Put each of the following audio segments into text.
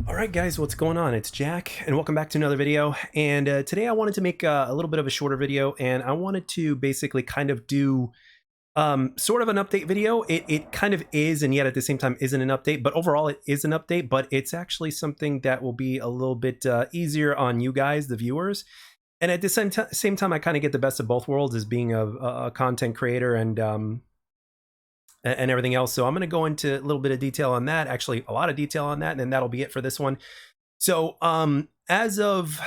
All right, guys, what's going on? It's Jack, and welcome back to another video. And today I wanted to make a little bit of a shorter video, and I wanted to basically kind of do sort of an update video. It kind of is, and yet at the same time isn't an update, but overall it is an update, but it's actually something that will be a little bit easier on you guys, the viewers. And at the same time, I kind of get the best of both worlds as being a content creator and everything else. So I'm going to go into a little bit of detail on that, actually a lot of detail on that, and then that'll be it for this one. So as of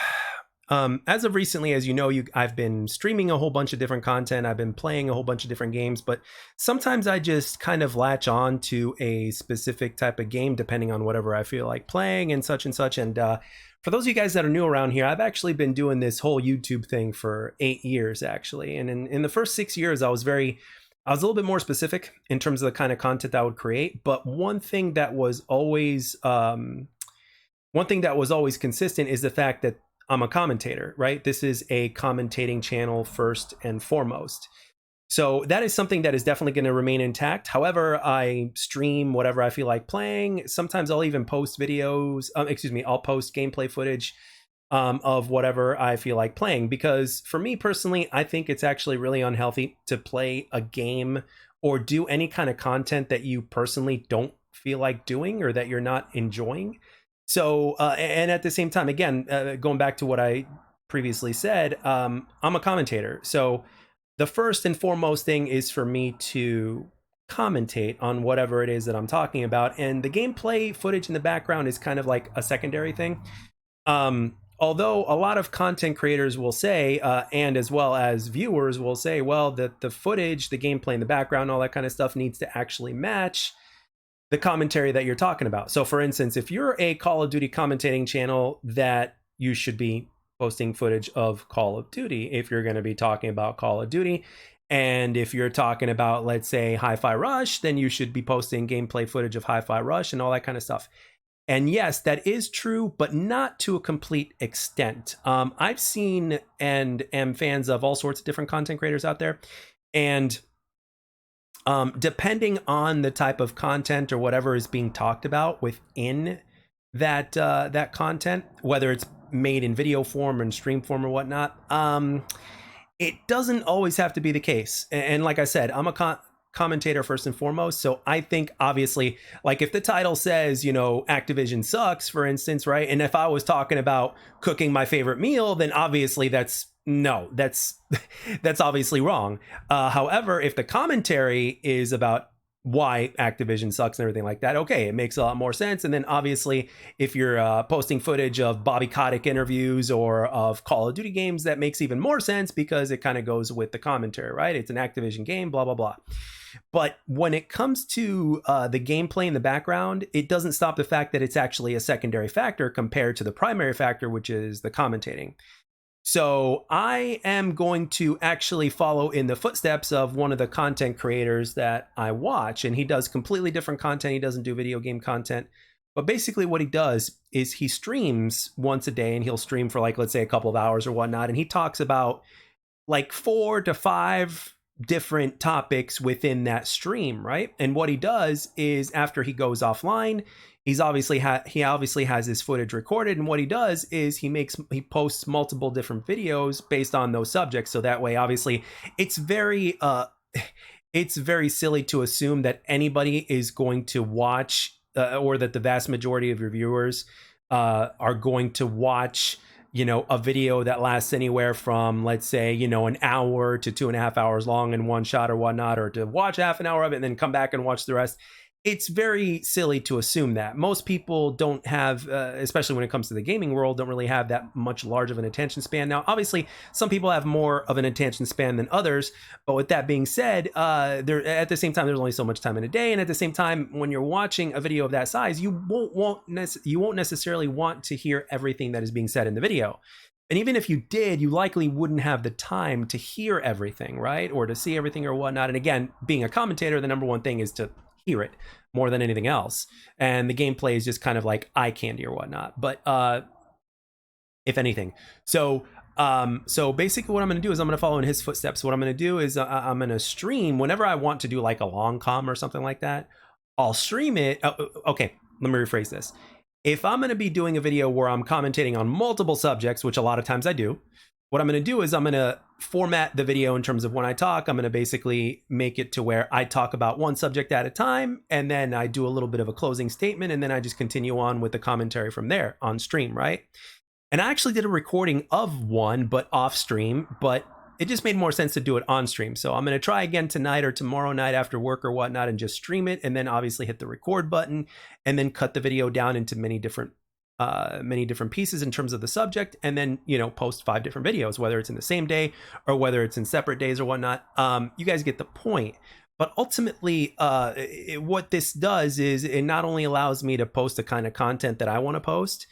recently, as you know, I've been streaming a whole bunch of different content. I've been playing a whole bunch of different games, but sometimes I just kind of latch on to a specific type of game depending on whatever I feel like playing and such and such. And for those of you guys that are new around here, I've actually been doing this whole YouTube thing for 8 years, actually. And in the first 6 years, I was a little bit more specific in terms of the kind of content I would create. But one thing that was always consistent is the fact that I'm a commentator, right? This is a commentating channel first and foremost. So that is something that is definitely going to remain intact. However, I stream whatever I feel like playing. Sometimes I'll even post videos. I'll post gameplay footage of whatever I feel like playing, because for me personally, I think it's actually really unhealthy to play a game or do any kind of content that you personally don't feel like doing or that you're not enjoying. So, and at the same time, again, going back to what I previously said, I'm a commentator. So the first and foremost thing is for me to commentate on whatever it is that I'm talking about. And the gameplay footage in the background is kind of like a secondary thing. Although a lot of content creators will say, and as well as viewers will say, well, that the footage, the gameplay in the background, all that kind of stuff needs to actually match the commentary that you're talking about. So for instance, if you're a Call of Duty commentating channel, that you should be posting footage of Call of Duty if you're going to be talking about Call of Duty. And if you're talking about, let's say, Hi-Fi Rush, then you should be posting gameplay footage of Hi-Fi Rush and all that kind of stuff. And yes, that is true, but not to a complete extent. I've seen and am fans of all sorts of different content creators out there. And depending on the type of content or whatever is being talked about within that content, whether it's made in video form or in stream form or whatnot, it doesn't always have to be the case. And like I said, I'm a commentator first and foremost. So I think obviously, like if the title says, Activision sucks, for instance, right? And if I was talking about cooking my favorite meal, then obviously that's obviously wrong. However, if the commentary is about why Activision sucks and everything like that, okay, it makes a lot more sense. And then obviously, if you're posting footage of Bobby Kotick interviews or of Call of Duty games, that makes even more sense because it kind of goes with the commentary, right? It's an Activision game, blah, blah, blah. But when it comes to the gameplay in the background, it doesn't stop the fact that it's actually a secondary factor compared to the primary factor, which is the commentating. So I am going to actually follow in the footsteps of one of the content creators that I watch, and he does completely different content. He doesn't do video game content, but basically what he does is he streams once a day, and he'll stream for, like, let's say a couple of hours or whatnot. And he talks about like 4 to 5 different topics within that stream, right? And what he does is after he goes offline, he obviously has his footage recorded, and what he does is he posts multiple different videos based on those subjects. So that way, obviously, it's very silly to assume that anybody is going to watch or that the vast majority of your viewers are going to watch a video that lasts anywhere from, let's say, an hour to 2.5 hours long in one shot or whatnot, or to watch half an hour of it and then come back and watch the rest. It's very silly to assume that. Most people don't have, especially when it comes to the gaming world, don't really have that much large of an attention span. Now, obviously, some people have more of an attention span than others. But with that being said, at the same time, there's only so much time in a day. And at the same time, when you're watching a video of that size, you won't necessarily want to hear everything that is being said in the video. And even if you did, you likely wouldn't have the time to hear everything, right? Or to see everything or whatnot. And again, being a commentator, the number one thing is to hear it more than anything else. And the gameplay is just kind of like eye candy or whatnot. But if anything. So basically what I'm going to do is I'm going to follow in his footsteps. What I'm going to do is I'm going to stream whenever I want to do like a long com or something like that. I'll stream it. Okay, let me rephrase this. If I'm going to be doing a video where I'm commentating on multiple subjects, which a lot of times I do, what I'm going to do is I'm going to format the video in terms of when I talk. I'm going to basically make it to where I talk about one subject at a time, and then I do a little bit of a closing statement, and then I just continue on with the commentary from there on stream, right? And I actually did a recording of one, but off stream, but it just made more sense to do it on stream. So I'm going to try again tonight or tomorrow night after work or whatnot and just stream it, and then obviously hit the record button and then cut the video down into many different pieces in terms of the subject, and then, you know, post 5 different videos, whether it's in the same day or whether it's in separate days or whatnot. You guys get the point. But ultimately, what this does is it not only allows me to post the kind of content that I want to post,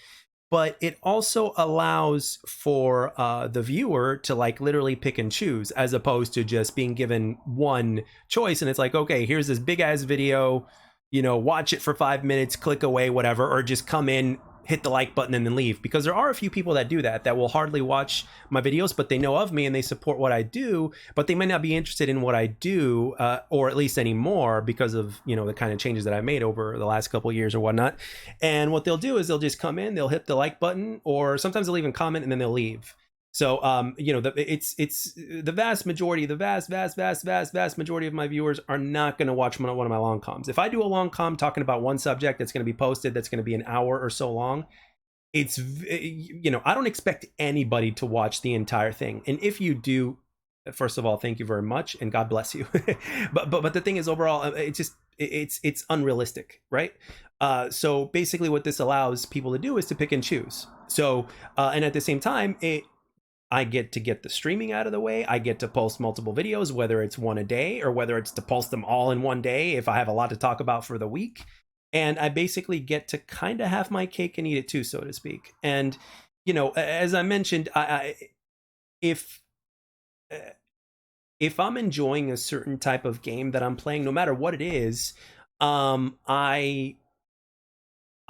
but it also allows for the viewer to like literally pick and choose, as opposed to just being given one choice. And it's like, okay, here's this big ass video, you know, watch it for 5 minutes, click away, whatever, or just come in, hit the like button and then leave. Because there are a few people that do that will hardly watch my videos, but they know of me and they support what I do, but they might not be interested in what I do, or at least anymore, because of, you know, the kind of changes that I've made over the last couple of years or whatnot. And what they'll do is they'll just come in, they'll hit the like button, or sometimes they'll even comment and then they'll leave. So, you know, it's the vast majority, the vast majority of my viewers are not going to watch one of my long comms. If I do a long comm talking about one subject that's going to be posted, that's going to be an hour or so long, it's, you know, I don't expect anybody to watch the entire thing. And if you do, first of all, thank you very much and God bless you. but the thing is, overall, it's unrealistic, right? So basically what this allows people to do is to pick and choose. So, and at the same time, I get to get the streaming out of the way. I get to post multiple videos, whether it's one a day or whether it's to post them all in one day if I have a lot to talk about for the week. And I basically get to kind of have my cake and eat it too, so to speak. And, you know, as I mentioned, if I'm enjoying a certain type of game that I'm playing, no matter what it is,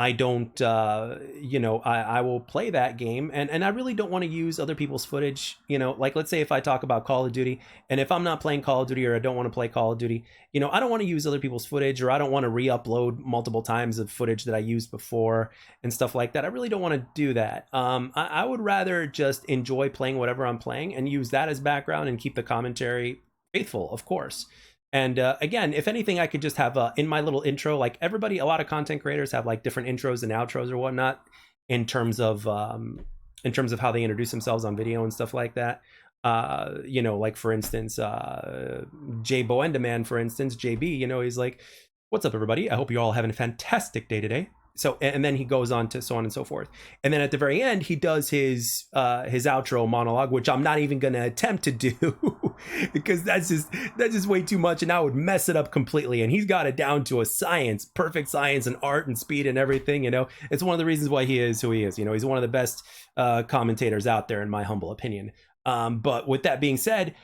I don't, you know, I will play that game, and I really don't want to use other people's footage. You know, like let's say if I talk about Call of Duty, and if I'm not playing Call of Duty or I don't want to play Call of Duty, you know, I don't want to use other people's footage, or I don't want to re-upload multiple times of footage that I used before and stuff like that. I really don't want to do that. I would rather just enjoy playing whatever I'm playing and use that as background and keep the commentary faithful, of course. And again, if anything, I could just have in my little intro, like everybody, a lot of content creators have like different intros and outros or whatnot in terms of how they introduce themselves on video and stuff like that. You know, like for instance, Jay Boendaman, for instance, JB, you know, he's like, "What's up, everybody? I hope you all having a fantastic day today." So, and then he goes on to so on and so forth. And then at the very end, he does his outro monologue, which I'm not even going to attempt to do because that's just way too much. And I would mess it up completely. And he's got it down to a science, perfect science and art and speed and everything. You know, it's one of the reasons why he is who he is. You know, he's one of the best commentators out there, in my humble opinion. But with that being said,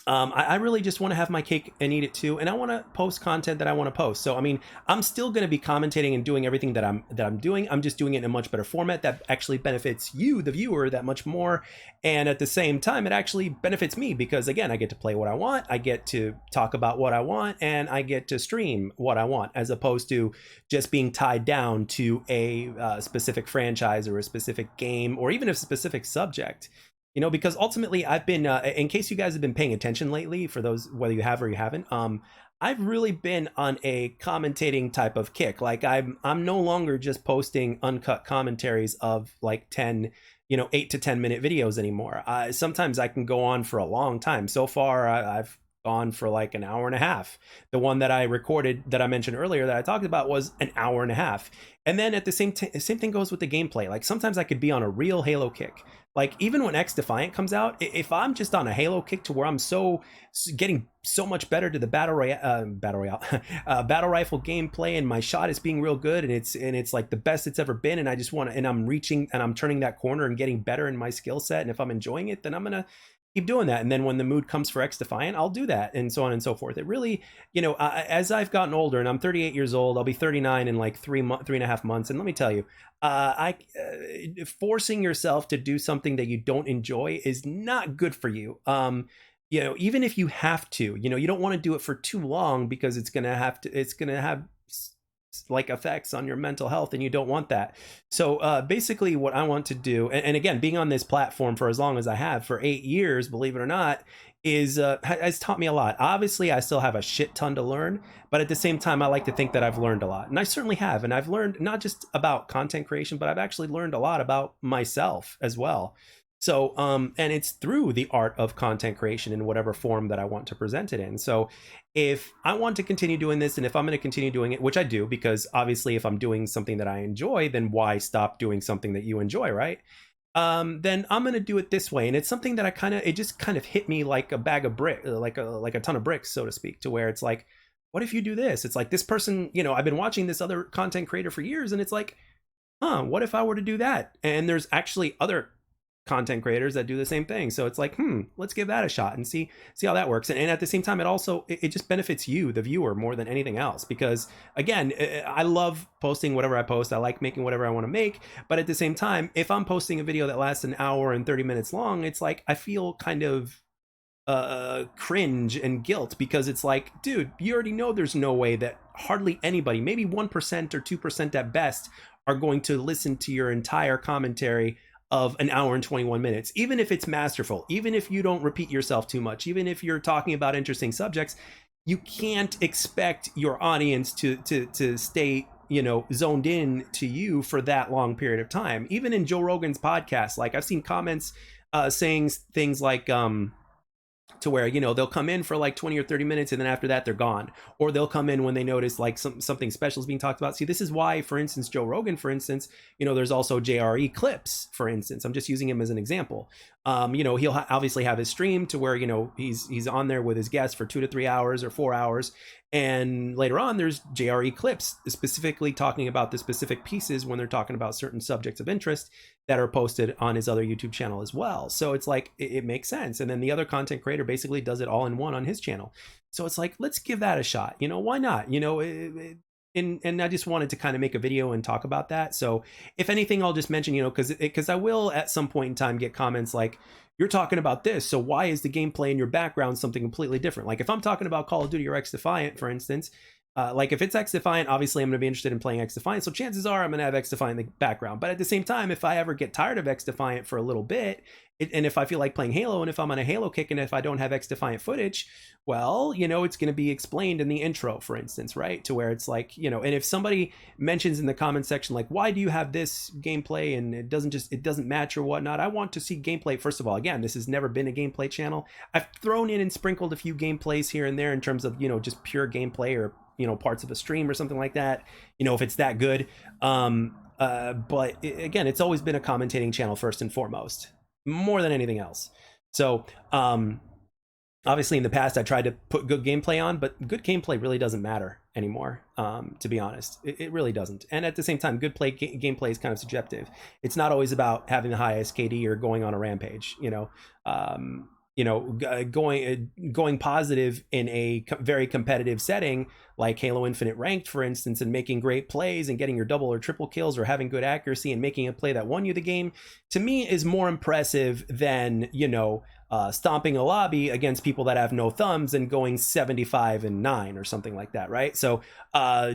I really just want to have my cake and eat it too, and I want to post content that I want to post. So I mean, I'm still going to be commentating and doing everything that I'm doing. I'm just doing it in a much better format that actually benefits you, the viewer, that much more. And at the same time, it actually benefits me because again, I get to play what I want, I get to talk about what I want, and I get to stream what I want, as opposed to just being tied down to a specific franchise or a specific game or even a specific subject. You know, because ultimately I've been, in case you guys have been paying attention lately, for those, whether you have or you haven't, I've really been on a commentating type of kick. Like I'm no longer just posting uncut commentaries of like 10, you know, 8 to 10 minute videos anymore. Sometimes I can go on for a long time. So far, I've gone for like an hour and a half. The one that I recorded that I mentioned earlier that I talked about was an hour and a half. And then at the same thing goes with the gameplay. Like sometimes I could be on a real Halo kick. Like even when XDefiant comes out, if I'm just on a Halo kick to where I'm getting so much better to the battle rifle gameplay, and my shot is being real good, and it's like the best it's ever been, and I just want to, and I'm reaching and I'm turning that corner and getting better in my skill set, and if I'm enjoying it, then I'm gonna keep doing that. And then when the mood comes for XDefiant, I'll do that, and so on and so forth. It really, you know, as I've gotten older, and I'm 38 years old, I'll be 39 in like 3.5 months, and let me tell you, forcing yourself to do something that you don't enjoy is not good for you. You know, even if you have to, you know, you don't want to do it for too long because it's gonna have like effects on your mental health, and you don't want that. So basically what I want to do, and again, being on this platform for as long as I have, for 8 years, believe it or not, is has taught me a lot. Obviously I still have a shit ton to learn, but at the same time I like to think that I've learned a lot, and I certainly have. And I've learned not just about content creation, but I've actually learned a lot about myself as well. So and it's through the art of content creation in whatever form that I want to present it in. So if I want to continue doing this, and if I'm going to continue doing it, which I do, because obviously if I'm doing something that I enjoy, then why stop doing something that you enjoy, right? Then I'm going to do it this way. And it's something that it just kind of hit me like a bag of brick, like a ton of bricks, so to speak, to where it's like, what if you do this? It's like this person, I've been watching this other content creator for years, and it's like, what if I were to do that? And there's actually other content creators that do the same thing. So it's like, let's give that a shot and see how that works. And at the same time, it just benefits you, the viewer, more than anything else. Because again, I love posting whatever I post. I like making whatever I want to make. But at the same time, if I'm posting a video that lasts an hour and 30 minutes long, it's like I feel kind of cringe and guilt, because it's like, dude, you already know there's no way that hardly anybody, maybe 1% or 2% at best, are going to listen to your entire commentary of an hour and 21 minutes, even if it's masterful, even if you don't repeat yourself too much, even if you're talking about interesting subjects. You can't expect your audience to stay, zoned in to you for that long period of time. Even in Joe Rogan's podcast, like I've seen comments saying things like, to where, they'll come in for like 20 or 30 minutes, and then after that they're gone. Or they'll come in when they notice like something special is being talked about. See, this is why, for instance, Joe Rogan, for instance, there's also JRE Clips, for instance. I'm just using him as an example. He'll obviously have his stream to where, he's on there with his guests for 2 to 3 hours or 4 hours. And later on, there's JRE Clips specifically talking about the specific pieces when they're talking about certain subjects of interest that are posted on his other YouTube channel as well. So it's like, it makes sense. And then the other content creator basically does it all in one on his channel. So it's like, let's give that a shot. Why not? And I just wanted to kind of make a video and talk about that. So if anything, I'll just mention, because I will at some point in time get comments like, you're talking about this, so why is the gameplay in your background something completely different? Like if I'm talking about Call of Duty or XDefiant, for instance, like if it's XDefiant, obviously I'm going to be interested in playing XDefiant, so chances are I'm going to have XDefiant in the background. But at the same time, if I ever get tired of XDefiant for a little bit, and if I feel like playing Halo, and if I'm on a Halo kick, and if I don't have XDefiant footage, well, it's going to be explained in the intro, for instance, right? To where it's like, and if somebody mentions in the comment section, like, why do you have this gameplay and it doesn't match or whatnot, I want to see gameplay. First of all, again, this has never been a gameplay channel. I've thrown in and sprinkled a few gameplays here and there in terms of, just pure gameplay, or, parts of a stream or something like that, if it's that good. But again, it's always been a commentating channel first and foremost, more than anything else. So, obviously in the past I tried to put good gameplay on, but good gameplay really doesn't matter anymore. To be honest, it really doesn't. And at the same time, good gameplay is kind of subjective. It's not always about having the highest KD or going on a rampage, going positive in a very competitive setting like Halo Infinite Ranked, for instance, and making great plays and getting your double or triple kills, or having good accuracy and making a play that won you the game, to me is more impressive than, stomping a lobby against people that have no thumbs and going 75-9 or something like that, right? So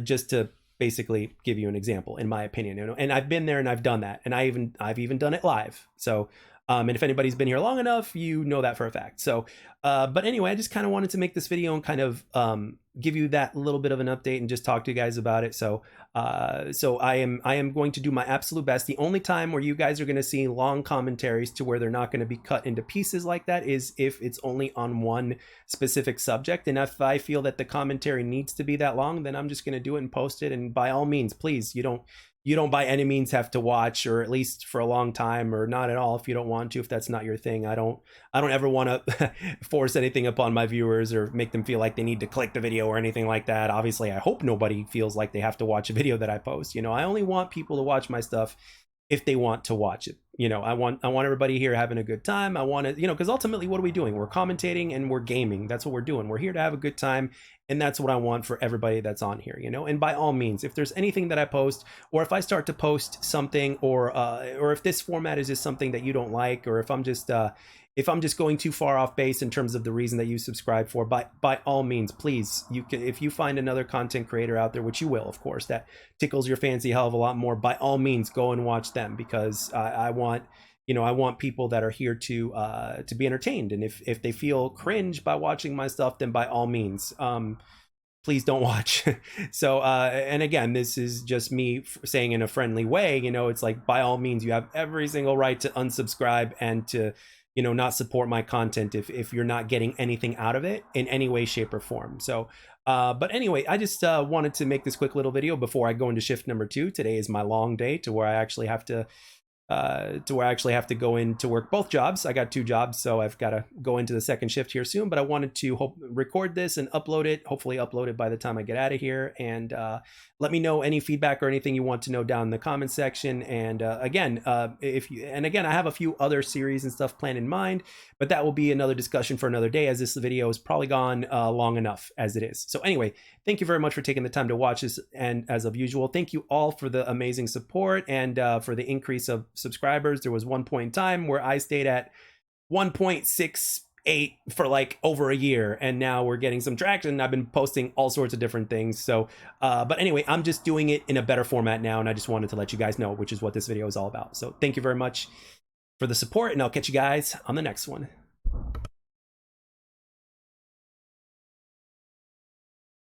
just to basically give you an example, in my opinion, and I've been there and I've done that, and I've even done it live. So and if anybody's been here long enough, you know that for a fact. So, but anyway, I just kind of wanted to make this video and kind of give you that little bit of an update and just talk to you guys about it. So, so I am going to do my absolute best. The only time where you guys are going to see long commentaries to where they're not going to be cut into pieces like that is if it's only on one specific subject. And if I feel that the commentary needs to be that long, then I'm just going to do it and post it. And by all means, please, you don't by any means have to watch, or at least for a long time, or not at all if you don't want to, if that's not your thing. I don't ever want to force anything upon my viewers or make them feel like they need to click the video or anything like that. Obviously, I hope nobody feels like they have to watch a video that I post. I only want people to watch my stuff if they want to watch it. I want everybody here having a good time. I want to, because ultimately, what are we doing? We're commentating and we're gaming. That's what we're doing. We're here to have a good time And that's what I want for everybody that's on here, you know. And by all means, if there's anything that I post, or if I start to post something, or if this format is just something that you don't like, or if I'm just going too far off base in terms of the reason that you subscribe for, by all means, please, you can, if you find another content creator out there, which you will, of course, that tickles your fancy hell of a lot more, by all means, go and watch them, because I want, you know, I want people that are here to be entertained. And if they feel cringe by watching my stuff, then by all means, please don't watch. So and again, this is just me saying in a friendly way, you know, it's like, by all means, you have every single right to unsubscribe and to, you know, not support my content if you're not getting anything out of it in any way, shape, or form. So but anyway, I just wanted to make this quick little video before I go into shift number 2. Today is my long day to where I actually have to go in to work both jobs. I got 2 jobs, so I've got to go into the second shift here soon. But I wanted to record this and upload it, hopefully upload it by the time I get out of here. And let me know any feedback or anything you want to know down in the comment section. And again, I have a few other series and stuff planned in mind, but that will be another discussion for another day, as this video has probably gone long enough as it is. So anyway, thank you very much for taking the time to watch this. And as of usual, thank you all for the amazing support and for the increase of subscribers. There was one point in time where I stayed at 1.68 for like over a year, and now we're getting some traction. I've been posting all sorts of different things. So but anyway, I'm just doing it in a better format now, and I just wanted to let you guys know, which is what this video is all about. So thank you very much for the support, and I'll catch you guys on the next one.